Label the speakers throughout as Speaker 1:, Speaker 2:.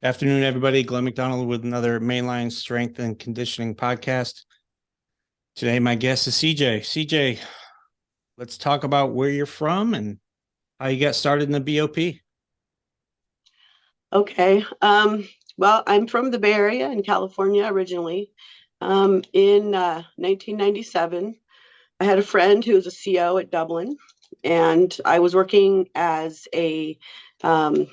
Speaker 1: Afternoon, everybody. Glenn McDonald with another Mainline Strength and Conditioning podcast. Today, my guest is CJ. CJ, let's talk about where you're from and how you got started in the BOP.
Speaker 2: Okay. Well, I'm from the Bay Area in California originally. In 1997, I had a friend who was a CO at Dublin, and I was working as um,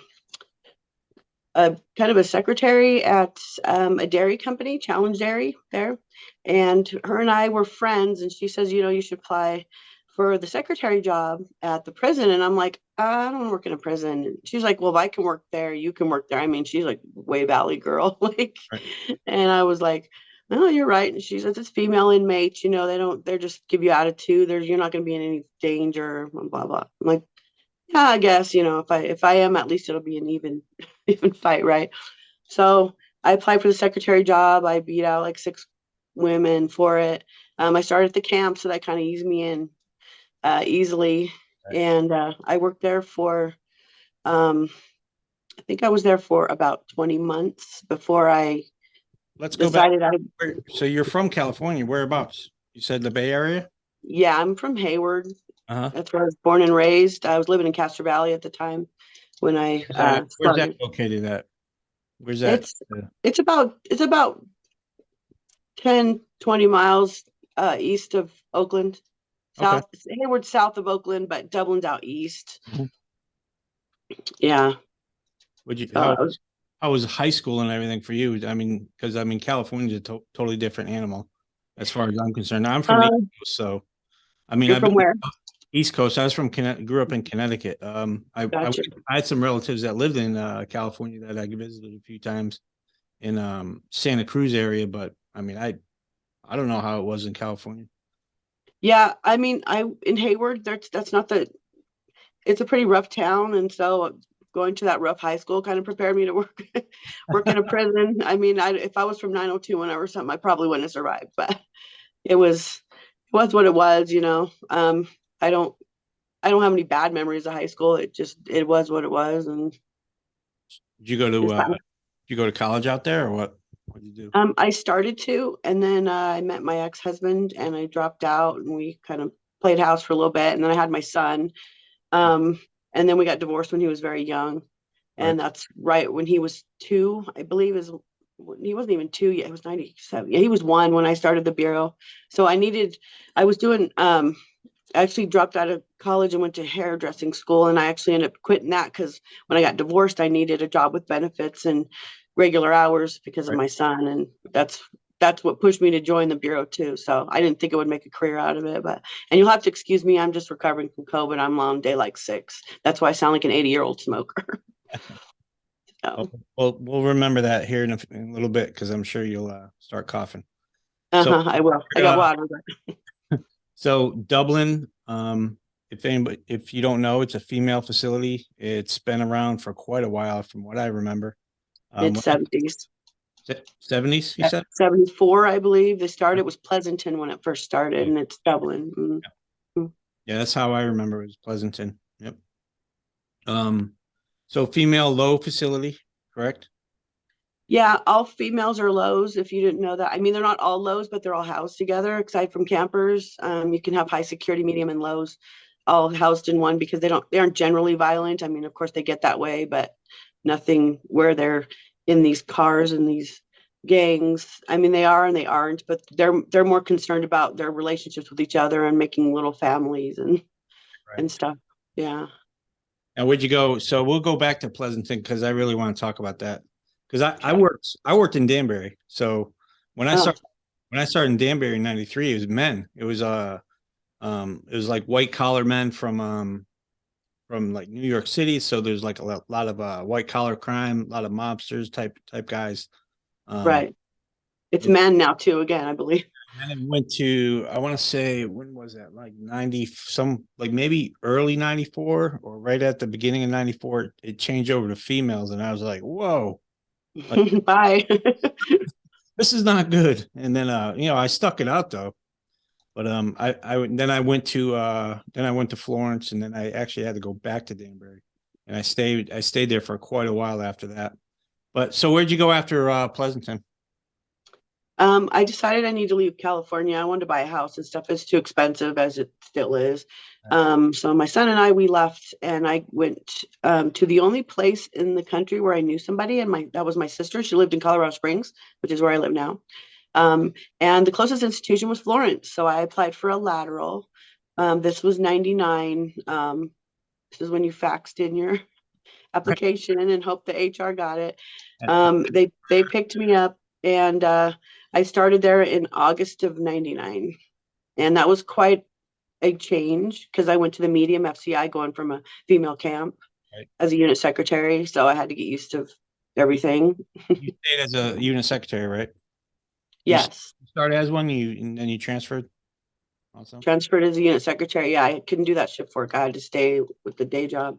Speaker 2: a kind of a secretary at a dairy company, Challenge Dairy there. And her and I were friends, and she says, you should apply for the secretary job at the prison. And I'm like, I don't want to work in a prison. And she's like, well, if I can work there, you can work there. I mean, she's like way Valley girl, like,
Speaker 1: Right.
Speaker 2: and I was like, no, you're right. And she says it's female inmates, they're just give you attitude. You're not going to be in any danger, blah blah. I'm like, yeah, I guess, if I am, at least it'll be an even even fight, right? So I applied for the secretary job. I beat out like six women for it. I started at the camp, so that kind of eased me in easily.
Speaker 1: Right.
Speaker 2: And I worked there for, um, I think I was there for about 20 months before I
Speaker 1: Let's go back.
Speaker 2: decided
Speaker 1: So you're from California. Whereabouts? You said the Bay Area?
Speaker 2: yeah, I'm from Hayward.
Speaker 1: Uh-huh.
Speaker 2: That's where I was born and raised. I was living in Castro Valley at the time when I
Speaker 1: Where's that
Speaker 2: started.
Speaker 1: located at? Where's that?
Speaker 2: It's it's about 10, 20 miles east of Oakland.
Speaker 1: Okay.
Speaker 2: Hayward south of Oakland, but Dublin's out east.
Speaker 1: Mhm.
Speaker 2: Yeah.
Speaker 1: Would you,
Speaker 2: So I was,
Speaker 1: how was high school and everything for you? I mean, because California's a totally different animal as far as I'm concerned. I'm from the
Speaker 2: uh,
Speaker 1: East Coast, so I mean,
Speaker 2: you're
Speaker 1: I've
Speaker 2: from
Speaker 1: been
Speaker 2: where?
Speaker 1: East Coast. I was from grew up in Connecticut.
Speaker 2: Gotcha.
Speaker 1: I had some relatives that lived in California that I visited a few times in Santa Cruz area, but I mean, I don't know how it was in California.
Speaker 2: Yeah, I mean, I in Hayward, that's not the. It's a pretty rough town, and so going to that rough high school kind of prepared me to work work in a prison. I mean, if I was from 902 or something, I probably wouldn't have survived, but it was what it was. I don't I don't have any bad memories of high school. It was what it was, and
Speaker 1: Did you go to
Speaker 2: just
Speaker 1: did you go to college out there or what? What did you do?
Speaker 2: I started to, and then I met my ex-husband, and I dropped out, and we kind of played house for a little bit, and then I had my son, um, and then we got divorced when he was very young,
Speaker 1: Right.
Speaker 2: and that's right when he was 2, I believe. Is He wasn't even 2 yet. It was 97. Yeah, he was 1 when I started the bureau. So I was doing I actually dropped out of college and went to hairdressing school, and I actually ended up quitting that because when I got divorced, I needed a job with benefits and regular hours because of
Speaker 1: Right.
Speaker 2: my son, and that's what pushed me to join the bureau too. So I didn't think it would make a career out of it, but and you'll have to excuse me, I'm just recovering from COVID. I'm on day like 6. That's why I sound like an 80-year-old smoker.
Speaker 1: Well,
Speaker 2: So
Speaker 1: we'll remember that here in a little bit because I'm sure you'll start coughing. So
Speaker 2: I will. I got
Speaker 1: uh,
Speaker 2: water.
Speaker 1: so Dublin, if you don't know, it's a female facility. It's been around for quite a while, from what I remember.
Speaker 2: Mid 70s.
Speaker 1: 70s, you said?
Speaker 2: 74, I believe. They started, it was Pleasanton when it first started, and it's Dublin. Mhm.
Speaker 1: Yeah, that's how I remember it was Pleasanton. Yep. Um, so female low facility, correct?
Speaker 2: Yeah, all females are lows, if you didn't know that. I mean, they're not all lows, but they're all housed together, aside from campers. You can have high security, medium, and lows all housed in one because they aren't generally violent. I mean, of course they get that way, but nothing where they're in these cars and these gangs. I mean, they are and they aren't, but they're more concerned about their relationships with each other and making little families
Speaker 1: Right.
Speaker 2: and stuff. Yeah.
Speaker 1: Now, where'd you go? So we'll go back to Pleasanton because I really want to talk about that. Because
Speaker 2: Okay.
Speaker 1: I worked in Danbury. So when I
Speaker 2: Oh,
Speaker 1: started when I started in Danbury in '93, it was men. It was like white collar men from like New York City. So there's like a lot of white collar crime, a lot of mobsters type guys. Um,
Speaker 2: right. It's men now too, again, I believe.
Speaker 1: and then it went to, I want to say, when was that? Like 90, like maybe early 94 or right at the beginning of 94, it changed over to females. And I was like, whoa, like
Speaker 2: Bye.
Speaker 1: this is not good. And then, I stuck it out though. But then I went to Florence, and then I actually had to go back to Danbury, and I stayed there for quite a while after that. But so where'd you go after Pleasanton?
Speaker 2: I decided I need to leave California. I wanted to buy a house and stuff. It's too expensive as it still is. So my son and I, we left and I went to the only place in the country where I knew somebody, and that was my sister. She lived in Colorado Springs, which is where I live now. Um, and the closest institution was Florence. So I applied for a lateral. This was 99. This is when you faxed in your application and hope the HR got it. They picked me up, and I started there in August of 99. And that was quite a change because I went to the medium FCI going from a female camp
Speaker 1: Right.
Speaker 2: as a unit secretary. So I had to get used to everything.
Speaker 1: You stayed as a unit secretary, right? You
Speaker 2: Yes.
Speaker 1: started as one, and then you transferred. Awesome.
Speaker 2: Transferred as a unit secretary. Yeah, I couldn't do that shift work. I had to stay with the day job.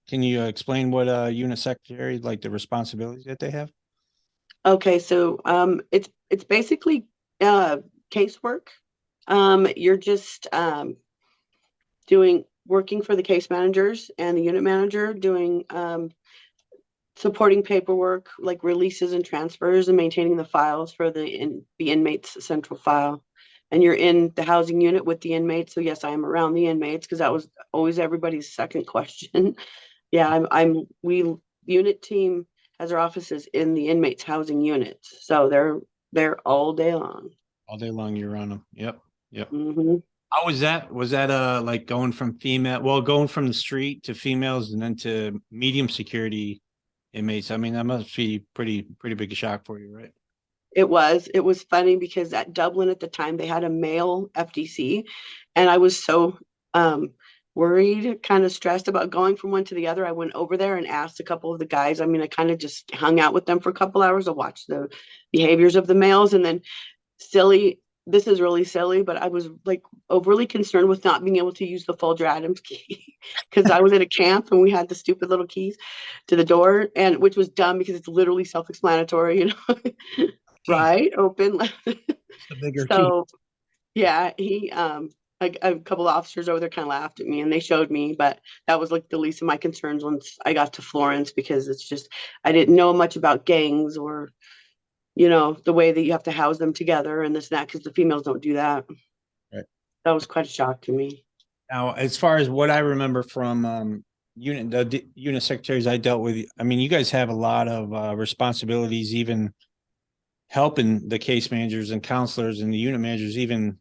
Speaker 1: Can you explain what unit secretary, like the responsibilities that they have?
Speaker 2: Okay, so it's basically casework. You're just doing working for the case managers and the unit manager, doing supporting paperwork like releases and transfers and maintaining the files for the inmates central file. And you're in the housing unit with the inmates. So yes, I am around the inmates because that was always everybody's second question. Yeah, I'm we unit team has our offices in the inmates housing units. So they're there all day long.
Speaker 1: All day long, you're on them. Yep. Yep.
Speaker 2: Hmm.
Speaker 1: How was that? Was that like going from going from the street to females and then to medium security inmates? I mean, that must be pretty big a shock for you, right?
Speaker 2: It was funny because at Dublin at the time they had a male FDC, and I was so worried, kind of stressed about going from one to the other. I went over there and asked a couple of the guys. I mean, I kind of just hung out with them for a couple hours to watch the behaviors of the males, and then silly. This is really silly, but I was like overly concerned with not being able to use the Folger Adams key because I was at a camp and we had the stupid little keys to the door, and which was dumb because it's literally self-explanatory,
Speaker 1: Key.
Speaker 2: right, open.
Speaker 1: It's the bigger key.
Speaker 2: So yeah, he a couple of officers over there kind of laughed at me and they showed me, but that was like the least of my concerns once I got to Florence because it's just I didn't know much about gangs or the way that you have to house them together and this and that because the females don't do that.
Speaker 1: Right.
Speaker 2: That was quite a shock to me.
Speaker 1: Now, as far as what I remember from unit secretaries I dealt with, I mean, you guys have a lot of responsibilities, even helping the case managers and counselors and the unit managers, even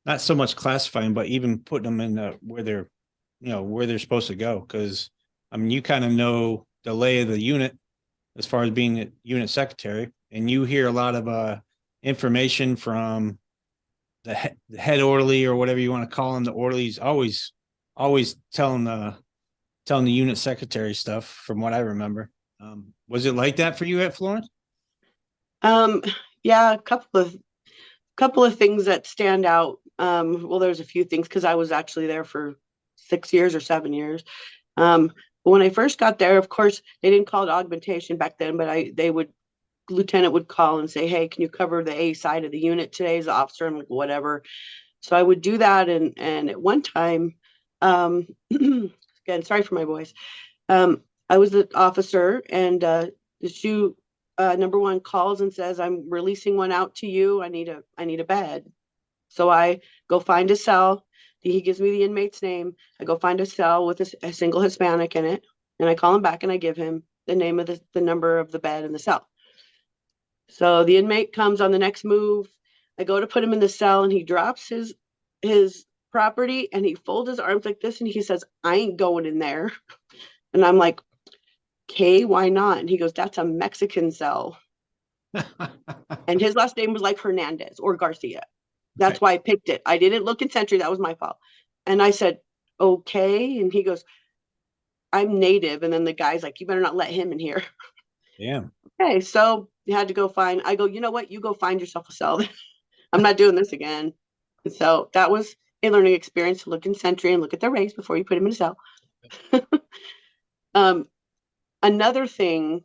Speaker 1: not so much classifying, but even putting them in where they're supposed to go. Because I mean, you kind of know the lay of the unit as far as being a unit secretary, and you hear a lot of information from the head orderly or whatever you want to call him. The orderly's always telling the unit secretary stuff, from what I remember. Was it like that for you at Florence?
Speaker 2: Um, yeah, a couple of things that stand out. Well, there's a few things because I was actually there for 6 years or 7 years. But when I first got there, of course, they didn't call it augmentation back then, but lieutenant would call and say, "Hey, can you cover the A side of the unit today as an officer?" I'm like, "Whatever." So I would do that, and at one time, again, sorry for my voice. I was the officer, and the shoe number one calls and says, "I'm releasing one out to you. I need a bed." So I go find a cell. He gives me the inmate's name. I go find a cell with a single Hispanic in it, and I call him back and I give him the name of the number of the bed in the cell. So the inmate comes on the next move. I go to put him in the cell, and he drops his property and he folds his arms like this and he says, "I ain't going in there." And I'm like, "Okay, why not?" And he goes, "That's a Mexican cell." And his last name was like Hernandez or Garcia. That's
Speaker 1: Right.
Speaker 2: why I picked it. I didn't look in Century. That was my fault. And I said, "Okay." And he goes, "I'm native." And then the guy's like, "You better not let him in here."
Speaker 1: Yeah.
Speaker 2: Okay, so you had to go find. I go, "You know what? You go find yourself a cell." I'm not doing this again. And so that was a learning experience to look in Century and look at their race before you put him in a cell. um, Another thing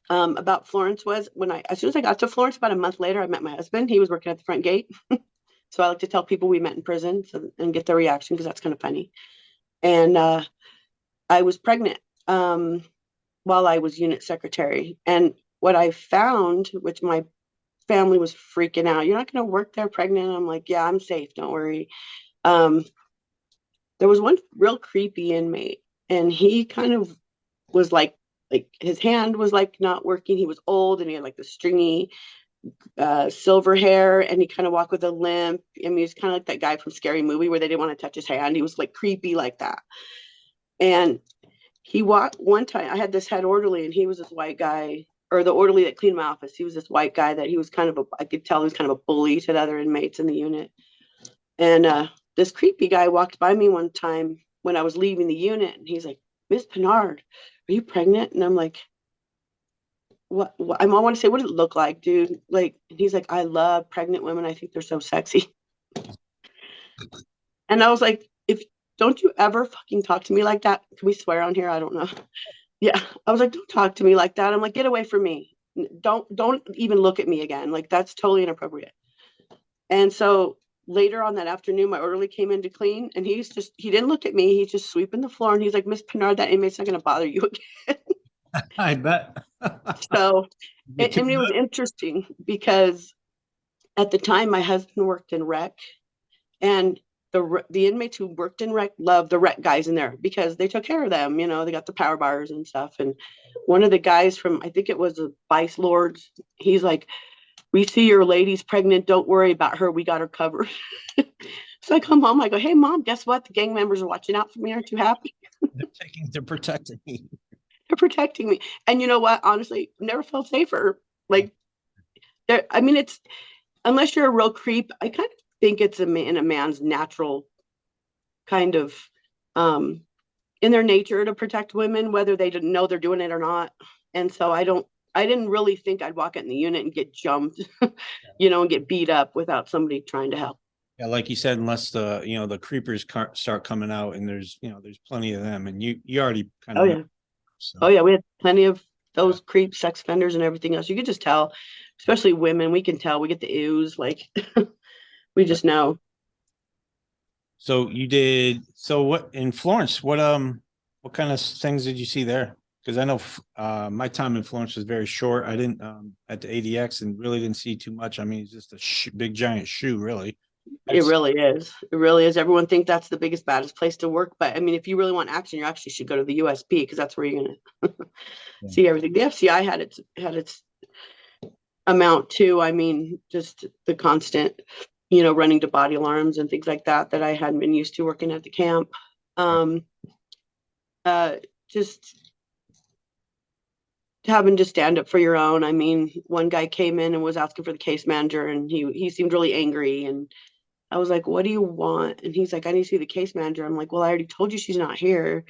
Speaker 2: about Florence was as soon as I got to Florence, about a month later, I met my husband. He was working at the front gate. So I like to tell people we met in prison and get their reaction because that's kind of funny. And I was pregnant. while I was unit secretary. And what I found, which my family was freaking out, you're not going to work there pregnant. I'm like, yeah, I'm safe. Don't worry. Um, there was one real creepy inmate, and he kind of was like his hand was like not working. He was old, and he had like the stringy silver hair, and he kind of walked with a limp. I mean, he's kind of like that guy from Scary Movie where they didn't want to touch his hand. He was like creepy like that. And he walked one time. I had this head orderly, and he was this white guy, or the orderly that cleaned my office. He was this white guy that he was kind of I could tell he was kind of a bully to the other inmates in the unit. And this creepy guy walked by me one time when I was leaving the unit, and he's like, "Miss Pinard, are you pregnant?" And I'm like, what I want to say, what did it look like, dude? Like, and he's like, "I love pregnant women. I think they're so sexy." And I was like, if don't you ever fucking talk to me like that? Can we swear on here? I don't know. Yeah. I was like, don't talk to me like that. I'm like, get away from me. Don't even look at me again. Like, that's totally inappropriate. And so later on that afternoon, my orderly came in to clean, and he didn't look at me. He's just sweeping the floor, and he's like, "Miss Pinard, that inmate's not gonna bother you again."
Speaker 1: I bet.
Speaker 2: So
Speaker 1: You took
Speaker 2: and it was interesting because at the time my husband worked in rec, and the inmates who worked in rec loved the rec guys in there because they took care of them. They got the power bars and stuff. And one of the guys from, I think it was the Vice Lords, he's like, "We see your lady's pregnant. Don't worry about her. We got her covered." So I come home. I go, "Hey, Mom, guess what? The gang members are watching out for me. Aren't you happy?"
Speaker 1: they're protecting me.
Speaker 2: They're protecting me. And you know what? Honestly, I've never felt safer. Like, I mean, it's unless you're a real creep. I kind of think it's in a man's natural kind of um, in their nature to protect women, whether they didn't know they're doing it or not. And so I didn't really think I'd walk in the unit and get jumped, and get beat up without somebody trying to help.
Speaker 1: Yeah, like you said, unless the creepers start coming out, and there's plenty of them, and you already kind
Speaker 2: Oh
Speaker 1: of know.
Speaker 2: yeah. Oh
Speaker 1: So
Speaker 2: yeah. We had plenty of
Speaker 1: yeah.
Speaker 2: those creep sex offenders and everything else. You could just tell, especially women, we can tell, we get the ooze, like we just know.
Speaker 1: So you did. So what in Florence? What kind of things did you see there? Because I know my time in Florence was very short. I didn't at the ADX and really didn't see too much. I mean, it's just a big giant shoe, really.
Speaker 2: It
Speaker 1: That's
Speaker 2: really is. It really is. Everyone thinks that's the biggest, baddest place to work. But I mean, if you really want action, you actually should go to the USP because that's where you're gonna
Speaker 1: yeah.
Speaker 2: see everything. The FCI had its amount too. I mean, just the constant, running to body alarms and things like that I hadn't been used to working at the camp.
Speaker 1: Right.
Speaker 2: Um, uh, just having to stand up for your own. I mean, one guy came in and was asking for the case manager, and he seemed really angry, and I was like, "What do you want?" And he's like, "I need to see the case manager." I'm like, "Well, I already told you she's not here."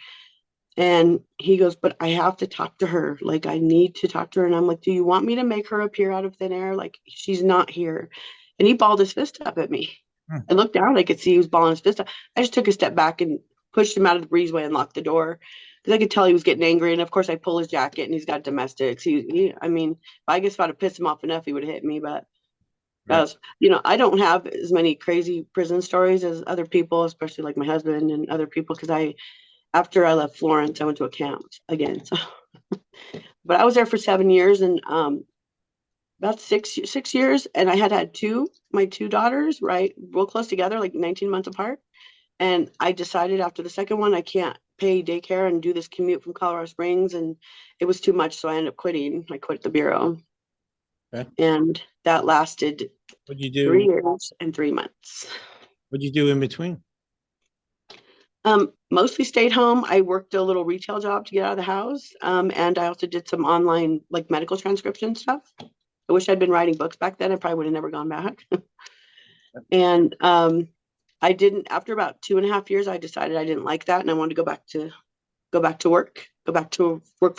Speaker 2: And he goes, "But I have to talk to her. Like, I need to talk to her." And I'm like, "Do you want me to make her appear out of thin air? Like, she's not here." And he balled his fist up at me.
Speaker 1: Hmm.
Speaker 2: I looked down, I could see he was balling his fist up. I just took a step back and pushed him out of the breezeway and locked the door because I could tell he was getting angry. And of course, I pull his jacket, and he's got domestics. I mean, I guess if I'd have pissed him off enough, he would have hit me. But
Speaker 1: Right.
Speaker 2: I don't have as many crazy prison stories as other people, especially like my husband and other people, because after I left Florence, I went to a camp again. So, but I was there for 7 years, and about 6 years, and I had my two daughters, right, real close together, like 19 months apart. And I decided after the second one, I can't pay daycare and do this commute from Colorado Springs, and it was too much. So I ended up quitting. I quit the bureau,
Speaker 1: Okay.
Speaker 2: and that lasted
Speaker 1: What'd you
Speaker 2: 3 years and 3 months.
Speaker 1: What'd you do in between?
Speaker 2: Mostly stayed home. I worked a little retail job to get out of the house. And I also did some online like medical transcription stuff. I wish I'd been writing books back then. I probably would have never gone back. And I didn't, after about 2.5 years, I decided I didn't like that, and I wanted to go back to work for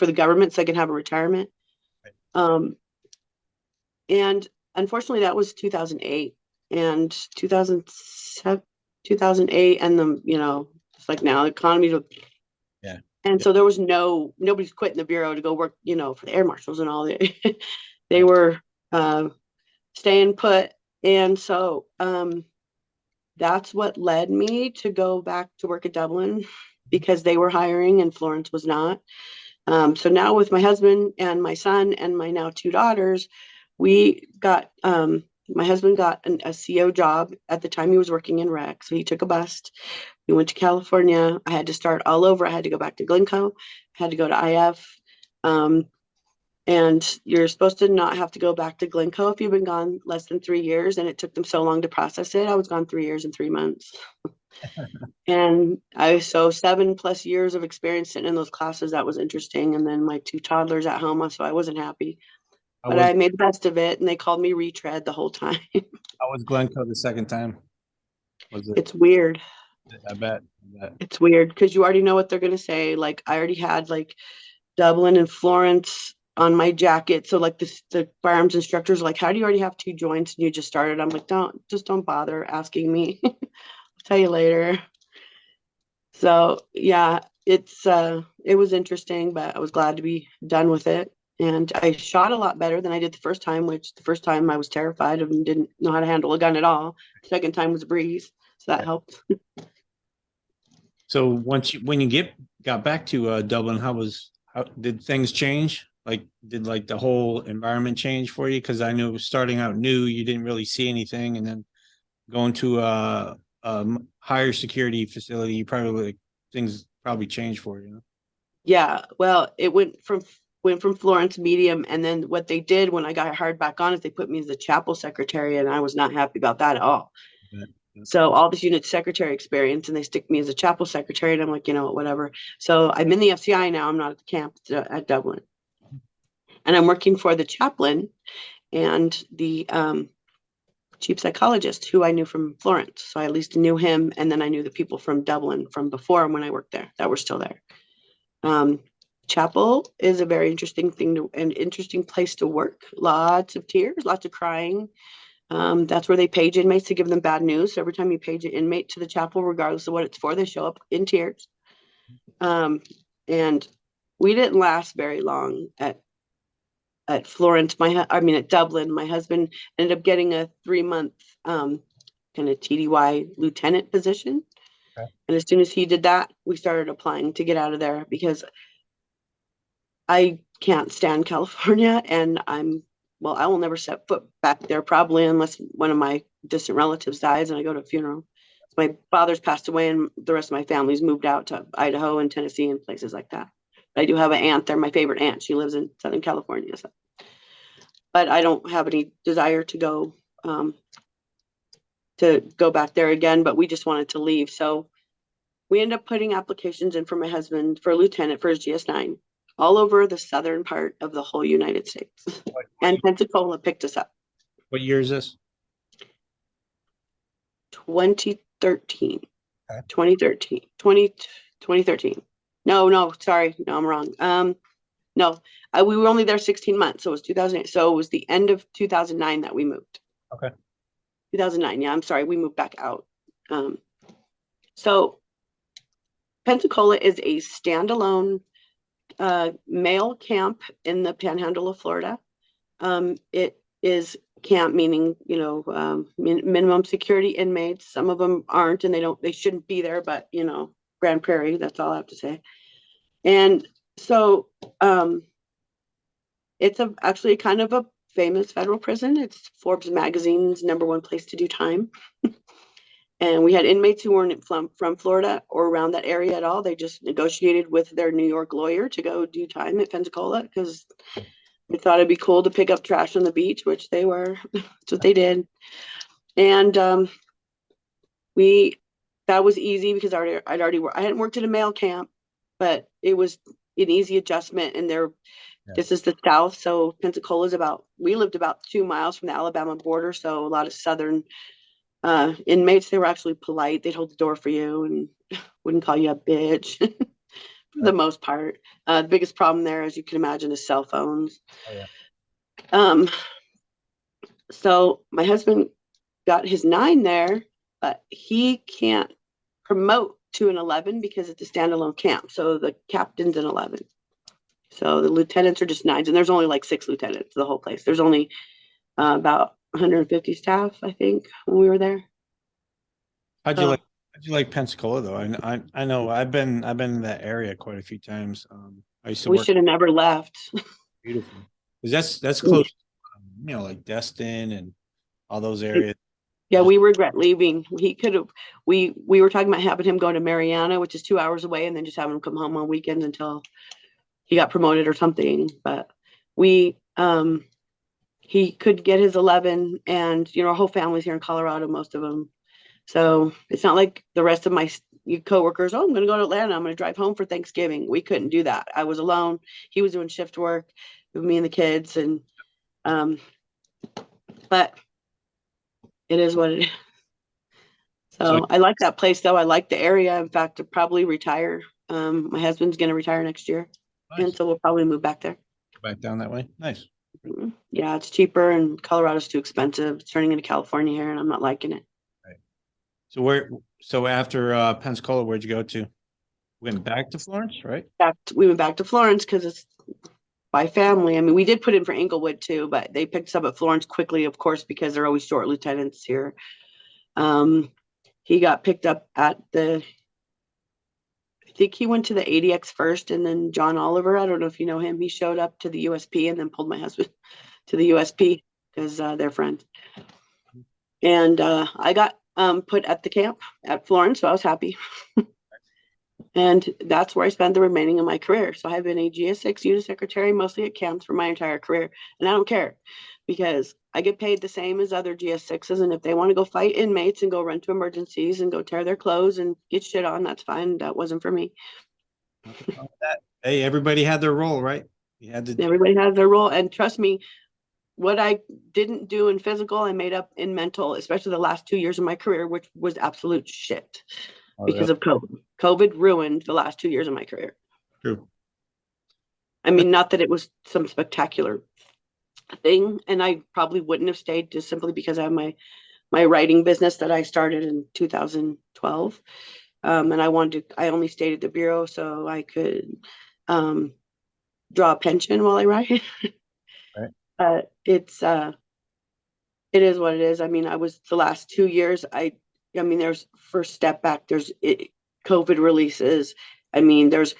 Speaker 2: the government so I could have a retirement. Um, and unfortunately that was 2008 and 2007, 2008. And it's like now the economy.
Speaker 1: Yeah.
Speaker 2: And
Speaker 1: Yeah.
Speaker 2: so there was nobody's quitting the bureau to go work, for the air marshals and all that. They
Speaker 1: Right.
Speaker 2: were staying put. And so that's what led me to go back to work at Dublin because they were hiring and Florence was not. So now with my husband and my son and my now two daughters, we got my husband got a CO job at the time he was working in rec. So he took a bus. We went to California. I had to start all over. I had to go back to Glencoe. I had to go to IF. Um, and you're supposed to not have to go back to Glencoe if you've been gone less than 3 years. And it took them so long to process it. I was gone 3 years and 3 months. And so 7+ years of experience sitting in those classes, that was interesting. And then my two toddlers at home, so I wasn't happy,
Speaker 1: I
Speaker 2: but
Speaker 1: was
Speaker 2: I made the best of it. And they called me retread the whole time.
Speaker 1: I was Glencoe the second time. Was it?
Speaker 2: It's weird.
Speaker 1: I bet. I bet.
Speaker 2: It's weird because you already know what they're going to say. Like I already had like Dublin and Florence on my jacket. So like the firearms instructors are like, how do you already have two joints and you just started? I'm like, don't bother asking me. I'll tell you later. So yeah, it was interesting, but I was glad to be done with it. And I shot a lot better than I did the first time, which the first time I was terrified of and didn't know how to handle a gun at all. Second time was a breeze. So that helped.
Speaker 1: So when you got back to Dublin, how did things change? Like did like the whole environment change for you? Because I knew starting out new, you didn't really see anything, and then going to a higher security facility, you probably like, things probably changed for you.
Speaker 2: Yeah, well, it went from Florence medium, and then what they did when I got hired back on is they put me as the chapel secretary, and I was not happy about that at all.
Speaker 1: Yeah.
Speaker 2: So all this unit secretary experience, and they stick me as a chapel secretary, and I'm like, whatever. So I'm in the FCI now. I'm not at the camp at Dublin, and I'm working for the chaplain and the chief psychologist who I knew from Florence. So I at least knew him, and then I knew the people from Dublin from before when I worked there that were still there. Um, Chapel is a very interesting an interesting place to work. Lots of tears, lots of crying. That's where they page inmates to give them bad news. So every time you page an inmate to the chapel, regardless of what it's for, they show up in tears. And we didn't last very long at Florence. At Dublin. My husband ended up getting a 3-month kind of TDY lieutenant position.
Speaker 1: Okay.
Speaker 2: And as soon as he did that, we started applying to get out of there because I can't stand California, and I will never set foot back there probably unless one of my distant relatives dies and I go to a funeral. My father's passed away, and the rest of my family's moved out to Idaho and Tennessee and places like that. But I do have an aunt there, my favorite aunt. She lives in Southern California. So. But I don't have any desire to go back there again, but we just wanted to leave. So we ended up putting applications in for my husband for a lieutenant for his GS9 all over the southern part of the whole United States. And Pensacola picked us up.
Speaker 1: What year is this?
Speaker 2: 2013.
Speaker 1: Okay.
Speaker 2: 2013. No, sorry. No, I'm wrong. No, we were only there 16 months. So it was 2008. So it was the end of 2009 that we moved.
Speaker 1: Okay.
Speaker 2: 2009. Yeah, I'm sorry. We moved back out. So Pensacola is a standalone male camp in the panhandle of Florida. It is camp meaning, minimum security inmates. Some of them aren't, and they shouldn't be there, but Grand Prairie, that's all I have to say. And so it's actually kind of a famous federal prison. It's Forbes magazine's #1 place to do time. And we had inmates who weren't from Florida or around that area at all. They just negotiated with their New York lawyer to go do time at Pensacola because they thought it'd be cool to pick up trash on the beach, which they were. That's what they did. And that was easy because I hadn't worked at a male camp, but it was an easy adjustment. And this is the South, so Pensacola we lived about 2 miles from the Alabama border, so a lot of Southern inmates. They were actually polite. They'd hold the door for you and wouldn't call you a bitch for the most part. The biggest problem there, as you can imagine, is cell phones.
Speaker 1: Oh, yeah.
Speaker 2: So my husband got his 9 there, but he can't promote to an 11 because it's a standalone camp. So the captain's an 11. So the lieutenants are just 9s, and there's only like 6 lieutenants, the whole place. There's only about 150 staff, I think, when we were there.
Speaker 1: How'd you like Pensacola though? I know I've been in that area quite a few times. I used to
Speaker 2: We
Speaker 1: work.
Speaker 2: should have never left.
Speaker 1: Beautiful. Because that's close, like Destin and all those areas.
Speaker 2: Yeah,
Speaker 1: Just
Speaker 2: we regret leaving. He could have. We were talking about having him go to Mariana, which is 2 hours away, and then just having him come home on weekends until he got promoted or something. But we he could get his 11, and our whole family's here in Colorado, most of them. So it's not like the rest of my coworkers. Oh, I'm going to go to Atlanta. I'm going to drive home for Thanksgiving. We couldn't do that. I was alone. He was doing shift work with me and the kids, and um, but it is what it is.
Speaker 1: so
Speaker 2: So I like that place though. I like the area. In fact, I'll probably retire. My husband's going to retire next year, and
Speaker 1: nice.
Speaker 2: so we'll probably move back there.
Speaker 1: Back down that way. Nice.
Speaker 2: Yeah, it's cheaper, and Colorado's too expensive. It's turning into California here, and I'm not liking it.
Speaker 1: Right. So after Pensacola, where'd you go to? Went back to Florence, right?
Speaker 2: We went back to Florence because it's by family. I mean, we did put in for Inglewood too, but they picked us up at Florence quickly, of course, because they're always short lieutenants here. He got picked up at I think he went to the ADX first, and then John Oliver, I don't know if you know him, he showed up to the USP and then pulled my husband to the USP because they're friends. And I got put at the camp at Florence, so I was happy. And that's where I spent the remaining of my career. So I've been a GS6 unit secretary, mostly at camps for my entire career. And I don't care because I get paid the same as other GS6s. And if they want to go fight inmates and go run to emergencies and go tear their clothes and get shit on, that's fine. That wasn't for me.
Speaker 1: Nothing wrong with that. Hey, everybody had their role, right? You had to.
Speaker 2: Everybody has their role. And trust me, what I didn't do in physical, I made up in mental, especially the last 2 years of my career, which was absolute shit because of COVID. COVID ruined the last 2 years of my career.
Speaker 1: True.
Speaker 2: I mean, not that it was some spectacular thing, and I probably wouldn't have stayed just simply because I have my writing business that I started in 2012, and I only stayed at the bureau so I could draw a pension while I write.
Speaker 1: Right.
Speaker 2: It is what it is. I mean, I was the last 2 years. I mean, there's first step back. There's COVID releases. I mean, there's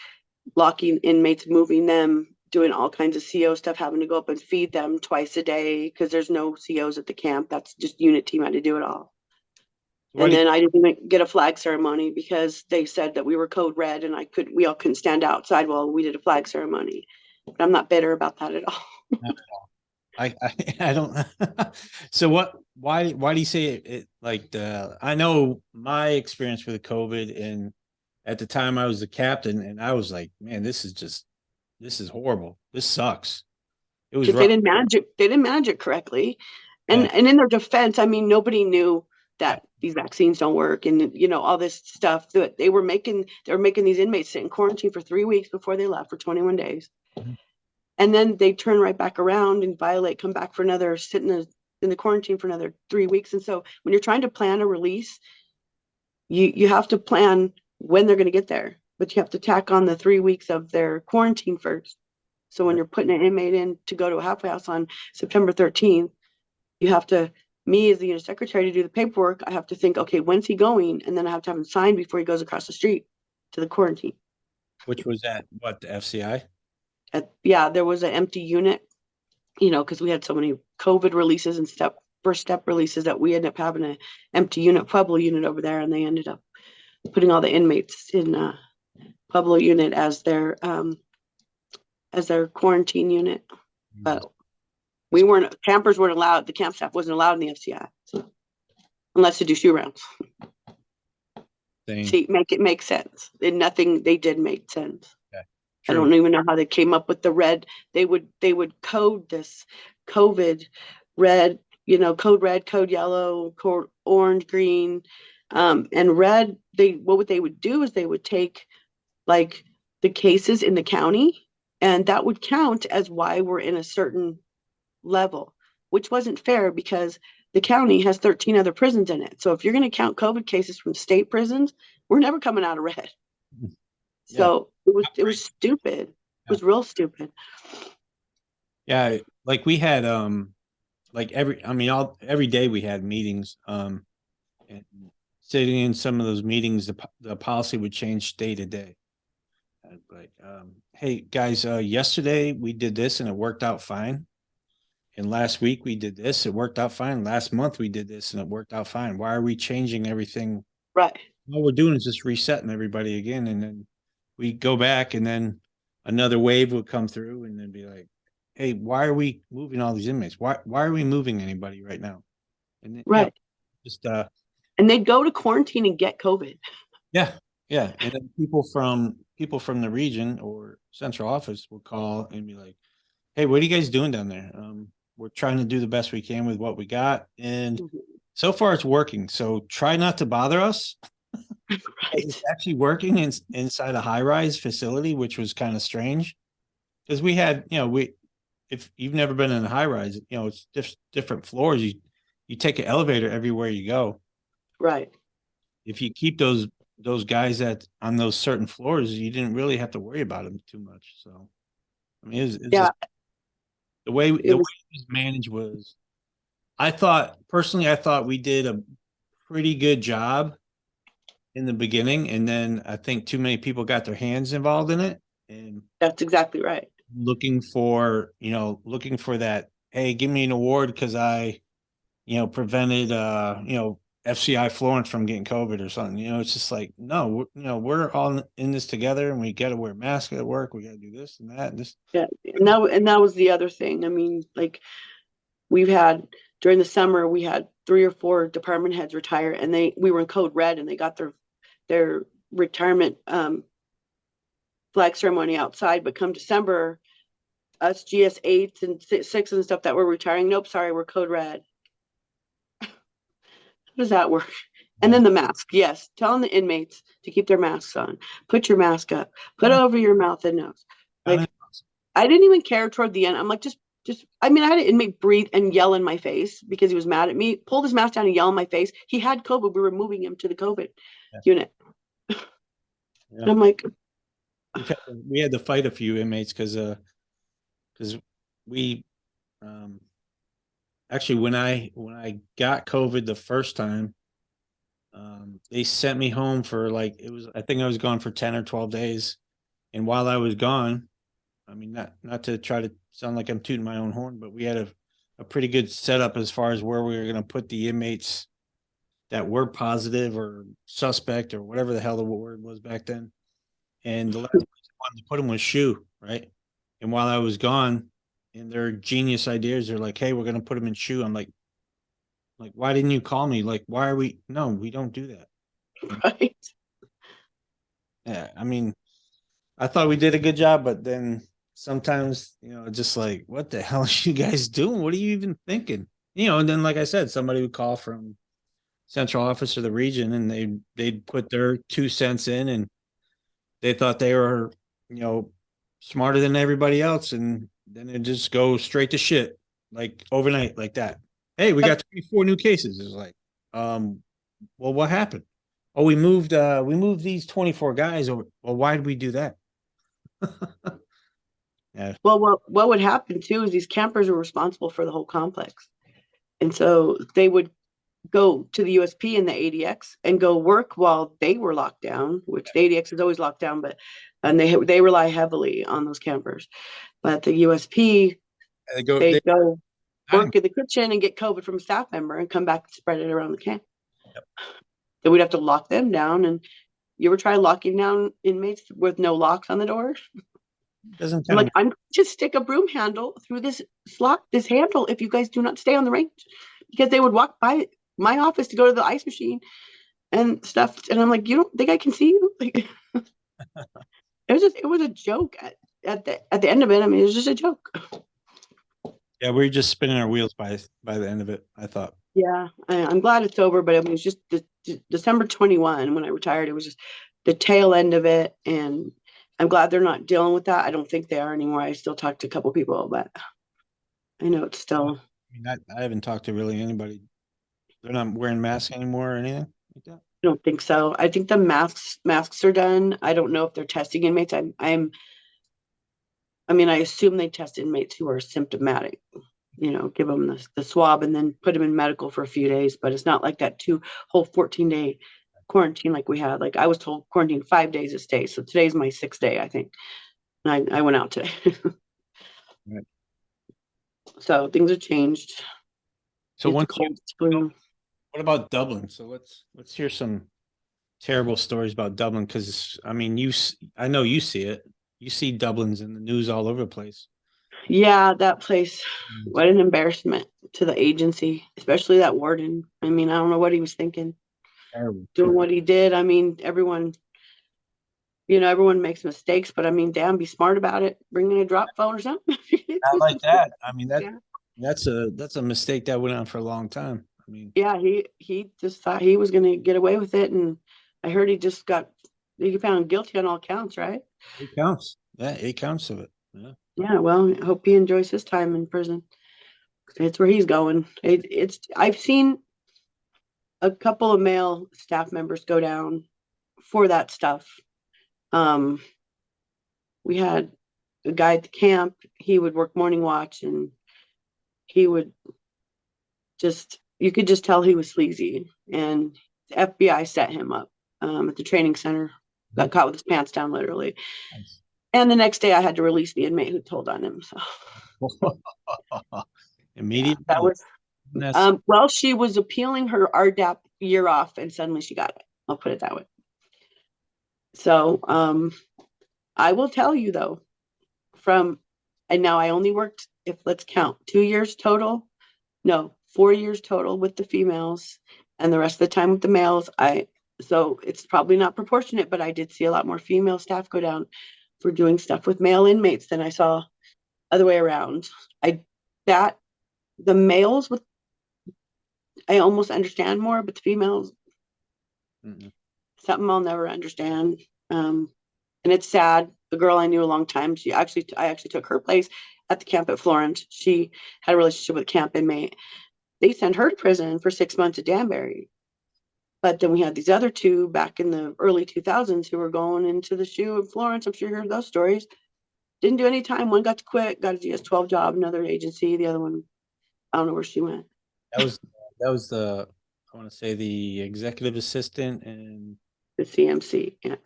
Speaker 2: locking inmates, moving them, doing all kinds of CO stuff, having to go up and feed them twice a day because there's no COs at the camp. That's just unit team had to do it all. And then I didn't even get a flag ceremony because they said that we were code red and we all couldn't stand outside while we did a flag ceremony. But I'm not bitter about that at all.
Speaker 1: I don't. So why do you say it like I know my experience with the COVID, and at the time I was the captain and I was like, man, this is horrible. This sucks. It was
Speaker 2: Because
Speaker 1: rough.
Speaker 2: they didn't manage it correctly.
Speaker 1: Yeah.
Speaker 2: And in their defense, I mean, nobody knew that these vaccines don't work and all this stuff that they were making these inmates sit in quarantine for 3 weeks before they left for 21 days.
Speaker 1: Mm-hmm.
Speaker 2: And then they turn right back around and come back for another, sit in the quarantine for another 3 weeks. And so when you're trying to plan a release, you have to plan when they're going to get there, but you have to tack on the 3 weeks of their quarantine first. So when you're putting an inmate in to go to a halfway house on September 13th, you have to, me as the unit secretary, to do the paperwork, I have to think, okay, when's he going? And then I have to have him signed before he goes across the street to the quarantine.
Speaker 1: Which was at what, the FCI?
Speaker 2: Yeah, there was an empty unit, because we had so many COVID releases and first step releases that we ended up having an empty unit, Pueblo unit over there, and they ended up putting all the inmates in Pueblo unit as their quarantine unit. But campers weren't allowed, the camp staff wasn't allowed in the FCI, so, unless to do shoe rounds. See, make it make sense. Nothing they did made sense. Okay. I don't even know how they came up with the red. They would code this COVID red, code red, code yellow, code orange, green, and red. What they would do is they would take like the cases in the county, and that would count as why we're in a certain level, which wasn't fair because the county has 13 other prisons in it. So if you're going to count COVID cases from state prisons, we're never coming out of red. Yeah. So it was stupid. It was real stupid.
Speaker 1: Yeah, like we had like every day we had meetings, and sitting in some of those meetings, the policy would change day to day. But hey guys, yesterday we did this and it worked out fine. And last week we did this, it worked out fine. Last month we did this and it worked out fine. Why are we changing everything?
Speaker 2: Right.
Speaker 1: All we're doing is just resetting everybody again, and then we go back, and then another wave would come through, and then be like, "Hey, why are we moving all these inmates? Why are we moving anybody right now?" And
Speaker 2: Right.
Speaker 1: just
Speaker 2: And they'd go to quarantine and get COVID.
Speaker 1: yeah, yeah, and then people from the region or central office will call and be like, "Hey, what are you guys doing down there? We're trying to do the best we can with what we got, and
Speaker 2: Mhm.
Speaker 1: so far it's working. So try not to bother us." It's
Speaker 2: Right.
Speaker 1: actually working inside a high rise facility, which was kind of strange because we had, if you've never been in a high rise, it's different floors. You take an elevator everywhere you go.
Speaker 2: Right.
Speaker 1: If you keep those guys that on those certain floors, you didn't really have to worry about them too much. So I mean, it's
Speaker 2: Yeah.
Speaker 1: just
Speaker 2: It
Speaker 1: the way
Speaker 2: was,
Speaker 1: it was managed was. I thought personally, I thought we did a pretty good job in the beginning, and then I think too many people got their hands involved in it and
Speaker 2: that's exactly right.
Speaker 1: looking for that, hey, give me an award because I prevented FCI Florence from getting COVID or something. It's just like, no, we're all in this together, and we got to wear masks at work, we got to do this and that and this.
Speaker 2: Yeah. And that was the other thing. I mean, like we've had during the summer, we had 3 or 4 department heads retire, and we were in code red, and they got their retirement flag ceremony outside. But come December, us GS 8s and 6s and stuff that were retiring, nope, sorry, we're code red. How does that work? And
Speaker 1: Yeah.
Speaker 2: then the mask, yes, telling the inmates to keep their masks on, put your mask up, put it over your mouth and nose.
Speaker 1: Kinda-
Speaker 2: Like I didn't even care toward the end. I'm like, I mean, I had an inmate breathe and yell in my face because he was mad at me, pulled his mask down and yell in my face. He had COVID. We were moving him to the COVID
Speaker 1: yeah,
Speaker 2: unit.
Speaker 1: yeah.
Speaker 2: And I'm like,
Speaker 1: We had to fight a few inmates because we um actually when I got COVID the first time, they sent me home for like it was I think I was gone for 10 or 12 days. And while I was gone, I mean not to try to sound like I'm tooting my own horn, but we had a pretty good setup as far as where we were going to put the inmates that were positive or suspect or whatever the hell the word was back then. And the last place I wanted to put them was shoe, right? And while I was gone, and their genius ideas are like, hey, we're gonna put them in shoe. I'm like, why didn't you call me? Like, why are we? No, we don't do that. And
Speaker 2: right.
Speaker 1: yeah, I mean, I thought we did a good job, but then sometimes, just like, what the hell are you guys doing? What are you even thinking? And then, like I said, somebody would call from central office or the region, and they'd put their 2 cents in, and they thought they were, you know, smarter than everybody else, and then it just go straight to shit like overnight, like that. Hey, we got 24 new cases. It's like, um, well, what happened? Oh, we moved these 24 guys over. Well, why did we do that? Yeah,
Speaker 2: Well, what would happen too is these campers were responsible for the whole complex. And so they would go to the USP and the ADX and go work while they were locked down, which the ADX is always locked down, but and they rely heavily on those campers. But the USP,
Speaker 1: they go.
Speaker 2: they
Speaker 1: They
Speaker 2: go
Speaker 1: time.
Speaker 2: work in the kitchen and get COVID from a staff member and come back and spread it around the camp.
Speaker 1: Yep.
Speaker 2: So we'd have to lock them down. And you ever try locking down inmates with no locks on the doors?
Speaker 1: Doesn't
Speaker 2: I'm
Speaker 1: kind
Speaker 2: like,
Speaker 1: of.
Speaker 2: I'm just stick a broom handle through this slot, this handle, if you guys do not stay on the range. Because they would walk by my office to go to the ice machine and stuff. And I'm like, you don't think I can see you? Like it was a joke at the end of it. I mean, it was just a joke.
Speaker 1: Yeah, we are just spinning our wheels by the end of it. I thought.
Speaker 2: Yeah, I'm glad it's over, but I mean, it's just December 21 when I retired. It was just the tail end of it, and I'm glad they're not dealing with that. I don't think they are anymore. I still talk to a couple people, but I know it's still.
Speaker 1: I mean, I haven't talked to really anybody. They're not wearing masks anymore or anything like that.
Speaker 2: I don't think so. I think the masks are done. I don't know if they're testing inmates. I mean, I assume they test inmates who are symptomatic. Give them the swab and then put them in medical for a few days. But it's not like that whole 14-day. quarantine like we had. Like I was told quarantine 5 days to stay. So today's my 6th day, I think. And I went out today.
Speaker 1: Right.
Speaker 2: So things have changed.
Speaker 1: So
Speaker 2: It's
Speaker 1: once you,
Speaker 2: cold. It's blue.
Speaker 1: what about Dublin? So let's hear some terrible stories about Dublin because I mean I know you see it. You see Dublin's in the news all over the place.
Speaker 2: Yeah, that place.
Speaker 1: Mm.
Speaker 2: What an embarrassment to the agency, especially that warden. I mean, I don't know what he was thinking,
Speaker 1: Terrible.
Speaker 2: doing what he did. I mean, everyone makes mistakes, but I mean, damn, be smart about it. Bring in a drop phone or something.
Speaker 1: Not like that. I mean
Speaker 2: Yeah.
Speaker 1: that's a mistake that went on for a long time. I mean,
Speaker 2: Yeah, he just thought he was gonna get away with it, and I heard he found guilty on all counts, right?
Speaker 1: it counts. Yeah, it counts of it. Yeah.
Speaker 2: Yeah, well, I hope he enjoys his time in prison. It's where he's going. I've seen a couple of male staff members go down for that stuff. Um, we had a guy at the camp. He would work morning watch, and he would you could just tell he was sleazy. And the FBI set him up at the training center. Got caught with his pants down, literally.
Speaker 1: Nice.
Speaker 2: And the next day, I had to release the inmate who told on him. So yeah,
Speaker 1: Immediate
Speaker 2: that
Speaker 1: release.
Speaker 2: was.
Speaker 1: That's
Speaker 2: Well, she was appealing her RDAP year off, and suddenly she got it. I'll put it that way. So I will tell you though, and now I only worked, if let's count, 2 years total. No, 4 years total with the females, and the rest of the time with the males. So it's probably not proportionate, but I did see a lot more female staff go down for doing stuff with male inmates than I saw other way around. I that the males with I almost understand more, but the females,
Speaker 1: mm-mm.
Speaker 2: something I'll never understand. And it's sad. The girl I knew a long time, I actually took her place at the camp at Florence. She had a relationship with a camp inmate. They sent her to prison for 6 months at Danbury. But then we had these other two back in the early 2000s who were going into the shoe in Florence. I'm sure you heard those stories. Didn't do any time. One got to quit, got a GS-12 job, another agency. The other one, I don't know where she went.
Speaker 1: That was that was the I want to say the executive assistant and
Speaker 2: The CMC, yes.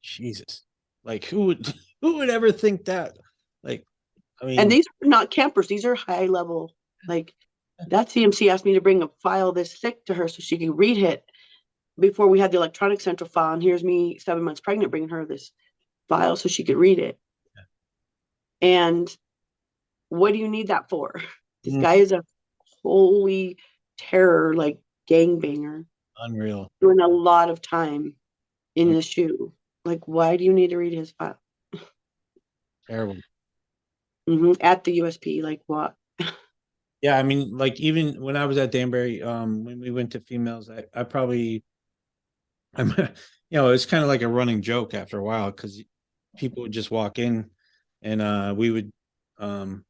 Speaker 1: Jesus. Like who would who would ever think that? Like, I
Speaker 2: And
Speaker 1: mean,
Speaker 2: these are not campers. These are high level. Like that CMC asked me to bring a file this thick to her so she could read it before we had the electronic central file. And here's me 7 months pregnant bringing her this file so she could read it. And what do you need that for? This
Speaker 1: mm,
Speaker 2: guy is a holy terror, like gangbanger,
Speaker 1: unreal.
Speaker 2: doing a lot of time in
Speaker 1: Mm,
Speaker 2: the shoe. Like, why do you need to read his file?
Speaker 1: terrible.
Speaker 2: At the USP? Like, what?
Speaker 1: Yeah, I mean, like even when I was at Danbury, when we went to females, I probably I'm it's kind of like a running joke after a while because people would just walk in and um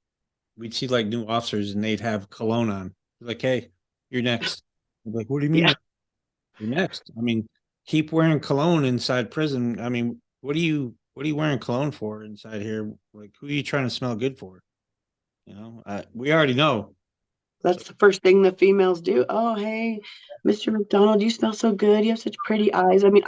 Speaker 1: we'd see like new officers and they'd have cologne on. Like, hey, you're next. I'd be like, what do you mean
Speaker 2: Yeah,
Speaker 1: you're next? I mean, keep wearing cologne inside prison. I mean, what are you wearing cologne for inside here? Like, who are you trying to smell good for? We already know. So
Speaker 2: that's the first thing the females do. Oh, hey, Mr. McDonald, you smell so good. You have such pretty eyes. I mean,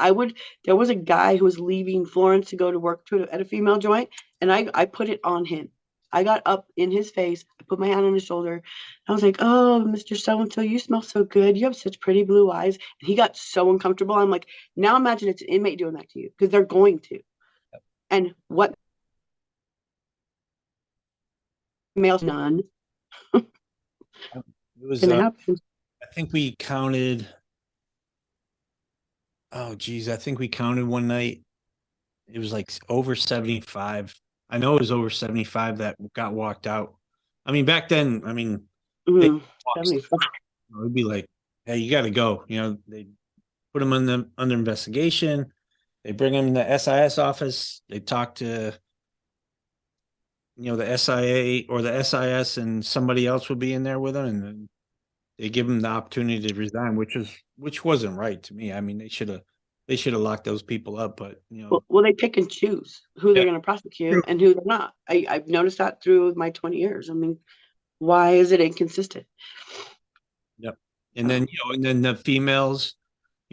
Speaker 2: there was a guy who was leaving Florence to go to work at a female joint, and I put it on him. I got up in his face. I put my hand on his shoulder. I was like, oh, Mr. So-and-so, you smell so good. You have such pretty blue eyes. And he got so uncomfortable. I'm like, now imagine it's an inmate doing that to you because they're going to. And what males none
Speaker 1: it was
Speaker 2: can happen.
Speaker 1: I think we counted oh geez, I think we counted one night. It was like over 75. I know it was over 75 that got walked out. I mean, back then, I mean, they
Speaker 2: Mm,
Speaker 1: walk,
Speaker 2: 75.
Speaker 1: it'd be like, hey, you got to go. They put them under investigation. They bring them in the SIS office. They talk to, the SIA or the SIS, and somebody else would be in there with them, and then they give them the opportunity to resign, which wasn't right to me. I mean, they should have locked those people up, but
Speaker 2: Well, they pick and choose who they're
Speaker 1: yeah,
Speaker 2: going to prosecute
Speaker 1: true.
Speaker 2: and who they're not. I've noticed that through my 20 years. I mean, why is it inconsistent?
Speaker 1: Yep. And then
Speaker 2: Um,
Speaker 1: and then the females,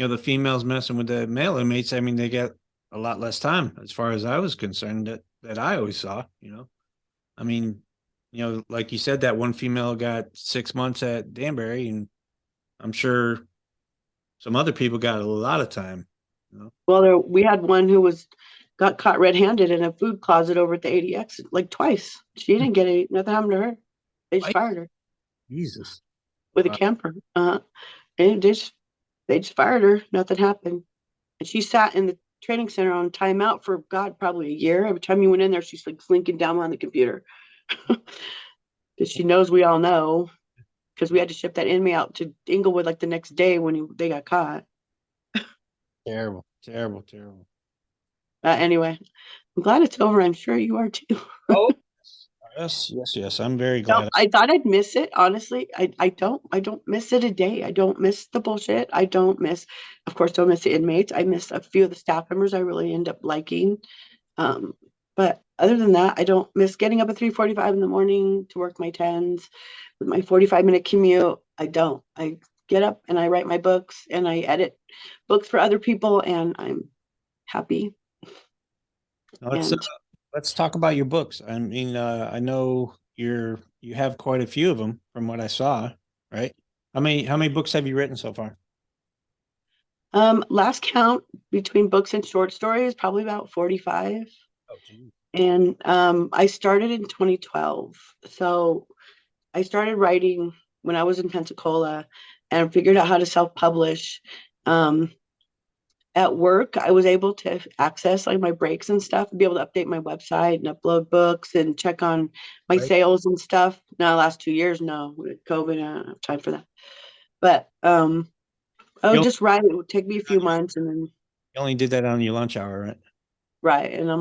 Speaker 1: the females messing with the male inmates, I mean, they get a lot less time as far as I was concerned that I always saw. I mean, like you said, that one female got 6 months at Danbury, and I'm sure some other people got a lot of time.
Speaker 2: Well, we had one who got caught red-handed in a food closet over at the ADX like twice. She didn't get nothing happened to her. They just
Speaker 1: Like,
Speaker 2: fired her
Speaker 1: Jesus.
Speaker 2: with a
Speaker 1: Wow.
Speaker 2: camper. And they just fired her. Nothing happened. And she sat in the training center on timeout for God, probably a year. Every time you went in there, she's like slinking down on the computer. Because she knows we all know. Because we had to ship that inmate out to Inglewood like the next day when they got caught.
Speaker 1: Terrible, terrible, terrible.
Speaker 2: Anyway, I'm glad it's over. I'm sure you are too.
Speaker 1: Oh, yes, yes, yes. I'm very
Speaker 2: No,
Speaker 1: glad.
Speaker 2: I thought I'd miss it. Honestly, I don't miss it a day. I don't miss the bullshit. I don't miss, of course, don't miss the inmates. I miss a few of the staff members I really end up liking. Um, but other than that, I don't miss getting up at 3:45 in the morning to work my tens with my 45-minute commute. I don't. I get up and I write my books and I edit books for other people and I'm happy.
Speaker 1: Now,
Speaker 2: And
Speaker 1: let's talk about your books. I mean, I know you have quite a few of them from what I saw, right? How many books have you written so far?
Speaker 2: last count between books and short stories, probably about 45.
Speaker 1: Oh, geez.
Speaker 2: And I started in 2012. So I started writing when I was in Pensacola and figured out how to self-publish. Um, at work, I was able to access like my breaks and stuff, be able to update my website and upload books and check on my
Speaker 1: Right.
Speaker 2: sales and stuff. Now, the last 2 years, no, with COVID, I don't have time for that. But I
Speaker 1: You
Speaker 2: would
Speaker 1: only,
Speaker 2: just write. It would take me a few months and then
Speaker 1: you only did that on your lunch hour, right?
Speaker 2: write. And on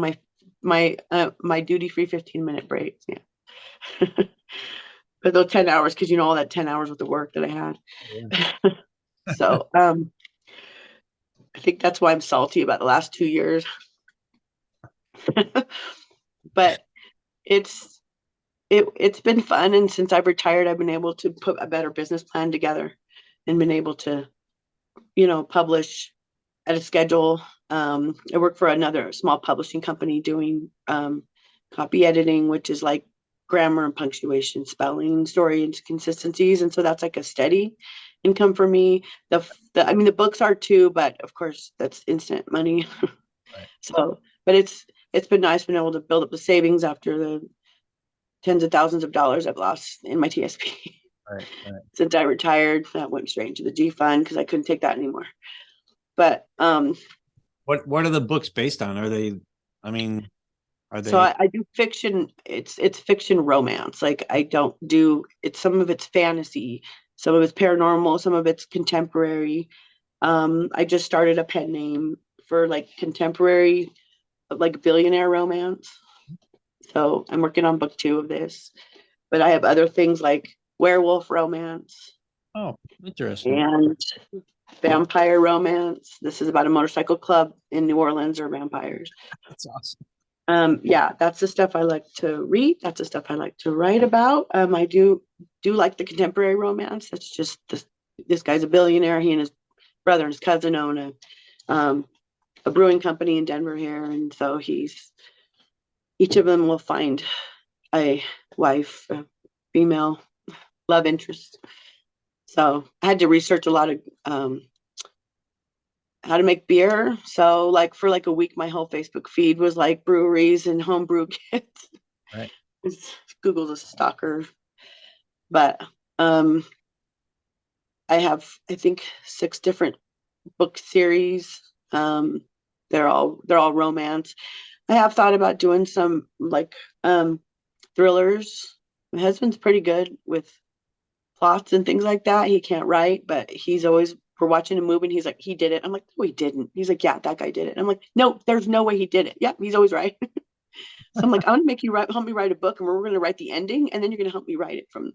Speaker 2: my duty-free 15-minute breaks. Yeah. For those 10 hours, because all that 10 hours with the work that I had.
Speaker 1: Yeah.
Speaker 2: So I think that's why I'm salty about the last 2 years. But it's it's been fun, and since I've retired, I've been able to put a better business plan together and been able to, publish at a schedule. I work for another small publishing company doing copy editing, which is like grammar and punctuation, spelling, story and consistencies, and so that's like a steady income for me. I mean, the books are too, but of course that's instant money.
Speaker 1: Right,
Speaker 2: So, but it's been nice being able to build up the savings after the tens of thousands of dollars I've lost in my TSP.
Speaker 1: right, right.
Speaker 2: Since I retired. That went straight into the G fund because I couldn't take that anymore. But
Speaker 1: What are the books based on? Are they? I mean, are
Speaker 2: so
Speaker 1: they
Speaker 2: I do fiction. It's fiction romance. Like I don't do it's some of it's fantasy, some of it's paranormal, some of it's contemporary. I just started a pen name for like contemporary, like billionaire romance. So I'm working on book 2 of this, but I have other things like werewolf romance
Speaker 1: Oh, interesting.
Speaker 2: and vampire romance. This is about a motorcycle club in New Orleans or vampires.
Speaker 1: That's awesome.
Speaker 2: Yeah, that's the stuff I like to read. That's the stuff I like to write about. I do like the contemporary romance. That's just this guy's a billionaire. He and his brother and his cousin own a brewing company in Denver here, and so each of them will find a wife, a female love interest. So I had to research a lot of how to make beer. So like for like a week, my whole Facebook feed was like breweries and homebrew kits.
Speaker 1: Right.
Speaker 2: Google's a stalker, but um, I think 6 different book series. They're all romance. I have thought about doing some like thrillers. My husband's pretty good with plots and things like that. He can't write, but he's always we're watching a movie and he's like, he did it. I'm like, no, he didn't. He's like, yeah, that guy did it. I'm like, no, there's no way he did it. Yeah, he's always right. So I'm like, I'm gonna make you help me write a book, and we're gonna write the ending, and then you're gonna help me write it from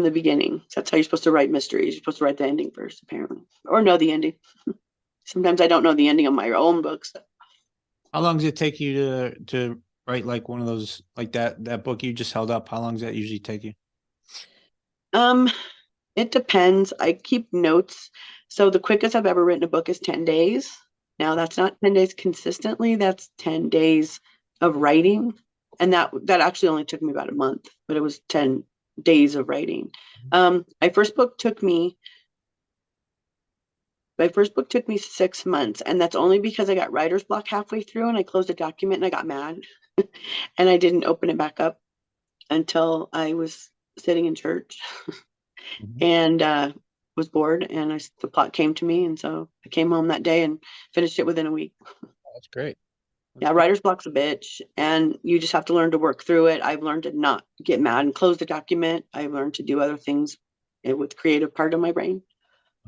Speaker 2: the beginning. So that's how you're supposed to write mysteries. You're supposed to write the ending first, apparently, or know the ending. Sometimes I don't know the ending of my own books.
Speaker 1: How long does it take you to write like one of those like that book you just held up? How long does that usually take you?
Speaker 2: Um, It depends. I keep notes. So the quickest I've ever written a book is 10 days. Now that's not 10 days consistently, that's 10 days of writing. And that actually only took me about a month, but it was 10 days of writing. My first book took me My first book took me 6 months, and that's only because I got writer's block halfway through and I closed a document and I got mad and I didn't open it back up until I was sitting in church
Speaker 1: Mhm.
Speaker 2: and was bored and the plot came to me. And so I came home that day and finished it within a week.
Speaker 1: That's great. That's
Speaker 2: Yeah,
Speaker 1: great.
Speaker 2: writer's block's a bitch and you just have to learn to work through it. I've learned to not get mad and close the document. I've learned to do other things with creative part of my brain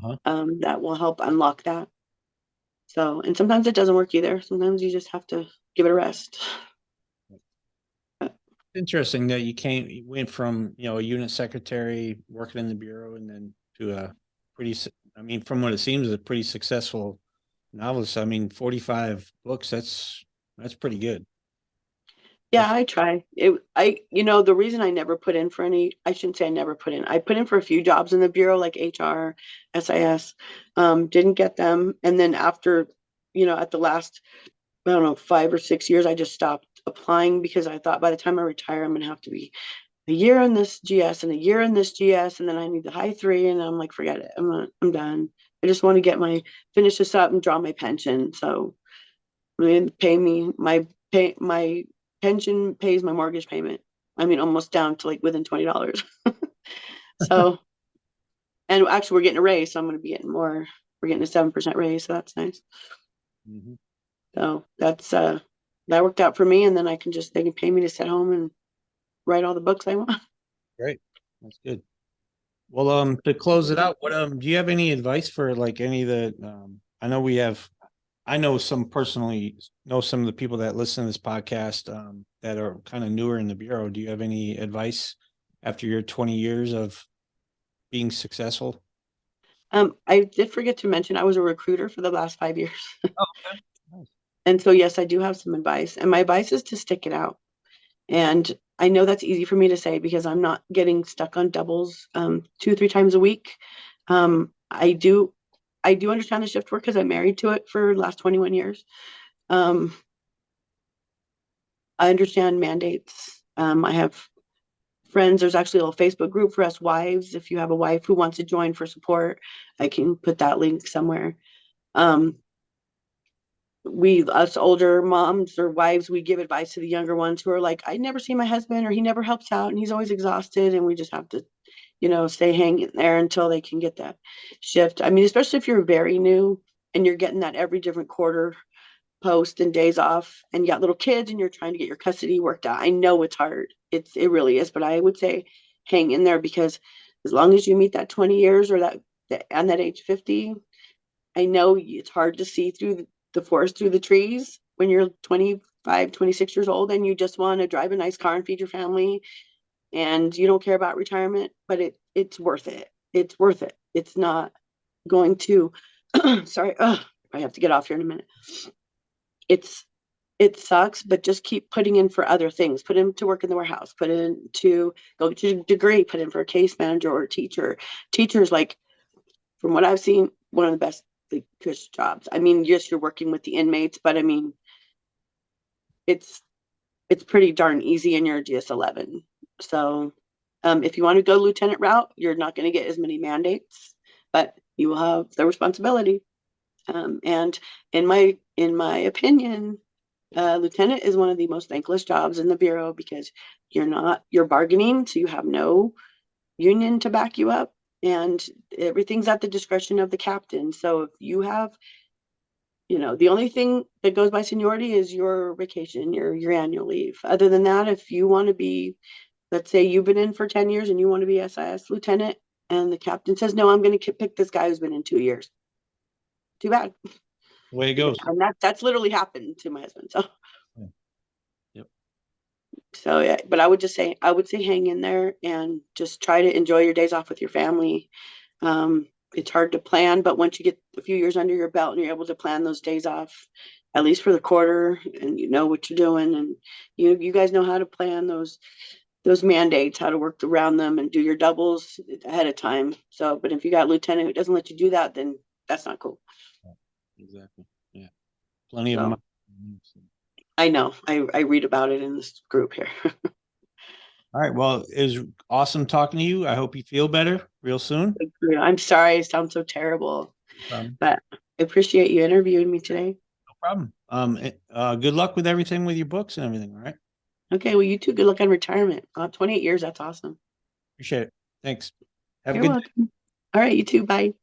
Speaker 1: Uh-huh.
Speaker 2: that will help unlock that. So, and sometimes it doesn't work either. Sometimes you just have to give it a rest.
Speaker 1: Interesting that you went from, a unit secretary working in the bureau and then to a I mean, from what it seems, a pretty successful novelist. I mean, 45 books, that's pretty good.
Speaker 2: Yeah,
Speaker 1: That's
Speaker 2: I try. The reason I never put in for any, I shouldn't say I never put in. I put in for a few jobs in the bureau, like HR, SIS, didn't get them. And then after, at the last, I don't know, 5 or 6 years, I just stopped applying because I thought by the time I retire, I'm going to have to be a year in this GS and a year in this GS, and then I need the high three, and I'm like, forget it. I'm done. I just want to finish this up and draw my pension. So, I mean, my pension pays my mortgage payment. I mean, almost down to like within $20. So, and actually, we're getting a raise, so I'm going to be getting more. We're getting a 7% raise, so that's nice.
Speaker 1: Mhm.
Speaker 2: So that worked out for me, and then they can pay me to sit home and write all the books I want.
Speaker 1: Great. That's good. Well, to close it out, do you have any advice for like any of the, I know some personally know some of the people that listen to this podcast, that are kind of newer in the bureau. Do you have any advice after your 20 years of being successful?
Speaker 2: I did forget to mention I was a recruiter for the last 5 years.
Speaker 1: Oh, okay. Nice.
Speaker 2: And so, yes, I do have some advice. And my advice is to stick it out. And I know that's easy for me to say because I'm not getting stuck on doubles 2, 3 times a week. I do understand the shift work because I'm married to it for the last 21 years. Um, I understand mandates. I have friends. There's actually a little Facebook group for us wives. If you have a wife who wants to join for support, I can put that link somewhere. Um, us older moms or wives, we give advice to the younger ones who are like, I never see my husband or he never helps out and he's always exhausted. And we just have to, stay hanging there until they can get that shift. I mean, especially if you're very new and you're getting that every different quarter post and days off and you got little kids and you're trying to get your custody worked out. I know it's hard. It really is, but I would say hang in there because as long as you meet that 20 years or on that age 50, I know it's hard to see through the forest through the trees when you're 25, 26 years old and you just want to drive a nice car and feed your family and you don't care about retirement, but it's worth it. It's worth it. It's not going to sorry, I have to get off here in a minute. It's it sucks, but just keep putting in for other things. Put in to work in the warehouse, put in to go get your degree, put in for a case manager or a teacher. Teachers, like from what I've seen, one of the best like cush jobs. I mean, yes, you're working with the inmates, but I mean, it's it's pretty darn easy in your GS 11. So, if you want to go lieutenant route, you're not going to get as many mandates, but you will have the responsibility. And in my opinion, lieutenant is one of the most thankless jobs in the bureau because you're bargaining, so you have no union to back you up, and everything's at the discretion of the captain. So if you have, the only thing that goes by seniority is your vacation, your annual leave. Other than that, if you want to be, let's say you've been in for 10 years and you want to be SIS lieutenant, and the captain says, no, I'm going to pick this guy who's been in 2 years. Too bad.
Speaker 1: The way it goes.
Speaker 2: And that's literally happened to my husband. So
Speaker 1: Yeah. Yep.
Speaker 2: yeah, but I would say hang in there and just try to enjoy your days off with your family. It's hard to plan, but once you get a few years under your belt and you're able to plan those days off, at least for the quarter, and you know what you're doing, and you guys know how to plan those those mandates, how to work around them and do your doubles ahead of time. So, but if you got a lieutenant who doesn't let you do that, then that's not cool.
Speaker 1: Exactly. Yeah. Plenty of them.
Speaker 2: So I know. I read about it in this group here.
Speaker 1: All right. Well, it was awesome talking to you. I hope you feel better real soon.
Speaker 2: I'm sorry I sound so terrible,
Speaker 1: No
Speaker 2: but I appreciate you interviewing me today.
Speaker 1: problem. Good luck with everything with your books and everything. All right.
Speaker 2: Okay, well, you too. Good luck on retirement. 28 years, that's awesome.
Speaker 1: Appreciate it. Thanks. Have a
Speaker 2: You're
Speaker 1: good
Speaker 2: welcome. All right, you too. Bye.